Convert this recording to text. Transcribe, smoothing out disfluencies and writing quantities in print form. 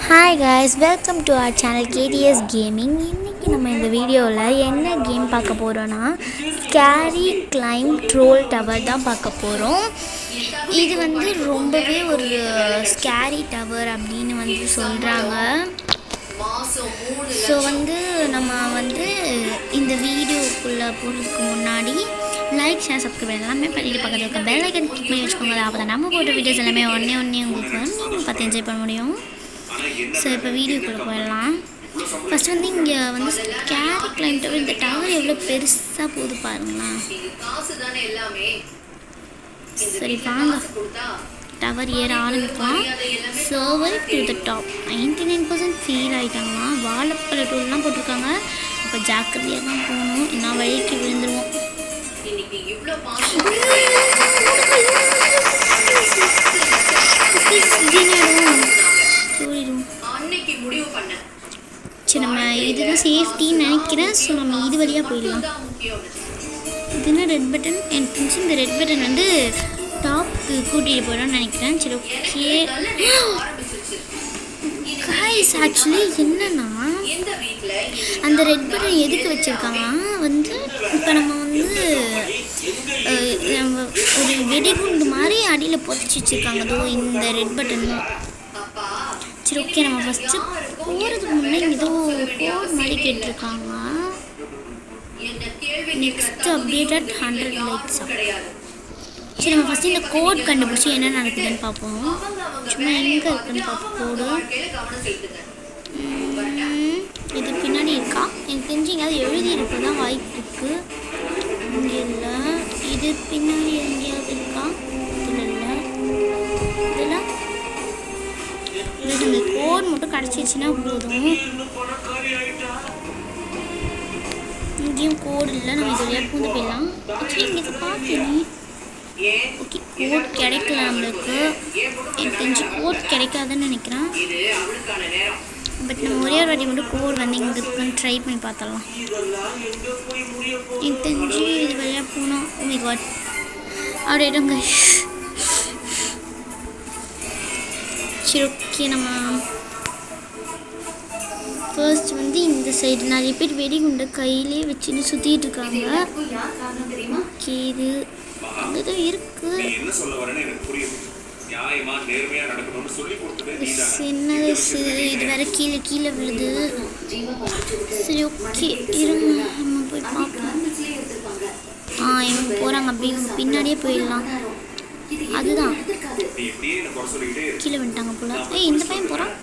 Hi guys, welcome to our channel KDS Gaming. இன்னைக்கு நம்ம இந்த வீடியோவில் என்ன கேம் பார்க்க போகிறோன்னா ஸ்கேரி கிளைம் ட்ரோல் டவர் தான் பார்க்க போகிறோம். இது வந்து ரொம்பவே ஒரு ஸ்கேரி டவர் அப்படின்னு வந்து சொல்கிறாங்க. ஸோ வந்து நம்ம வந்து இந்த வீடியோக்குள்ளே போகிறதுக்கு முன்னாடி லைக் ஷேர் சப்ஸ்கிரைப் எல்லாமே பண்ணிட்டு பக்கத்தில் இருக்க பெல் ஐக்கன் கிளிக் பண்ணி வச்சுக்கோங்க. அப்போ தான் நம்ம போட்ட வீடியோஸ் எல்லாமே ஒன்றே உங்களுக்கு நீங்கள் பார்த்து என்ஜாய் பண்ண முடியும். ஸோ இப்போ வீடியோக்குள்ளே போயிடலாம். ஃபஸ்ட் வந்து இங்கே வந்து ஸ்கேரி கிளைம் டவர், இந்த டவர் எவ்வளோ பெருசாக போகுது பாருங்களா. சரி வாங்க டவர் ஏற ஆரம்பிக்கலாம். சர்வர் டு த டாப் 99% ஃபீல் ஆகிட்டாங்களா. வாழைப்பழ டூல்லாம் போட்டிருக்காங்க. இப்போ ஜாக்கிரதையாக தான் போகணும், என்ன வழிக்கு விழுந்துருவோம். சரி நம்ம இதுதான் சேஃப்டின்னு நினைக்கிறேன். ஸோ நம்ம இது வழியாக போயிடலாம். இதுனா ரெட் பட்டன் என்ட்ரன்ஸ். இந்த ரெட் பட்டன் வந்து டாப்க்கு கூட்டிகிட்டு போயிடணும்னு நினைக்கிறேன். சரி ஓகே கைஸ், ஆக்சுவலி என்னன்னா அந்த ரெட் பட்டன் எதுக்கு வச்சுருக்காங்கன்னா வந்து இப்போ நம்ம வந்து நம்ம ஒரு வெடிகுண்டு மாதிரி அடியில் பொதிச்சு வச்சுருக்காங்க. அதோ இந்த ரெட் பட்டன். சரி ஓகே நம்ம ஃபஸ்ட்டு போகிறதுக்கு முன்னாடி ஏதோ கோட் மாதிரி கேட்டிருக்காங்க. Next updated 100 likes. சரி நம்ம ஃபஸ்ட்டு இந்த கோட் கண்டுபிடிச்சி என்ன நடக்குதுன்னு பார்ப்போம். சும்மா எங்கே இருக்குன்னு பார்ப்போம் கோடு. இது பின்னாடி இருக்கா? எனக்கு தெரிஞ்சு எங்கேயாவது எழுதி இருக்க தான் வாய்ப்பு இருக்குது. இங்கே இல்லை. இது பின்னாடி எங்கேயாவது இருக்கா? இதில் இல்லை. இதில் இந்த கோட் மட்டும் கிடச்சிச்சின்னா போதும். இங்கேயும் கோடு இல்லை. நம்ம இது வழியாக பூந்து போயிடலாம். ஆக்சுவலி இங்கே இதை பார்த்தேன். ஓகே கோட் கிடைக்கல நம்மளுக்கு. எனக்கு தெரிஞ்சு கோட் கிடைக்காதுன்னு நினைக்கிறேன். பட் நம்ம ஒரே ஒரு வாட்டி மட்டும் கோட் வந்து இங்கே இருக்குன்னு ட்ரை பண்ணி பார்த்தலாம். எனக்கு தெரிஞ்சு இது வழியாக போனோம். ஓ காட் அப்படியே இடங்க. சரி ஓகே நம்ம ஃபர்ஸ்ட் வந்து இந்த சைடு நிறைய பேர் வெடிகுண்டை கையிலே வச்சுன்னு சுற்றிட்டு இருக்காங்க. ஓகே இது அங்கே தான் இருக்கு. என்னது இது வேற கீழே கீழே விழுது. சரி ஓகே இருங்க நம்ம போய் பார்ப்போம். இவங்க போகிறாங்க. அப்படி பின்னாடியே போயிடலாம். அதுதான் கீழே வந்துட்டாங்க போல. இந்த பையன் போகிறான்.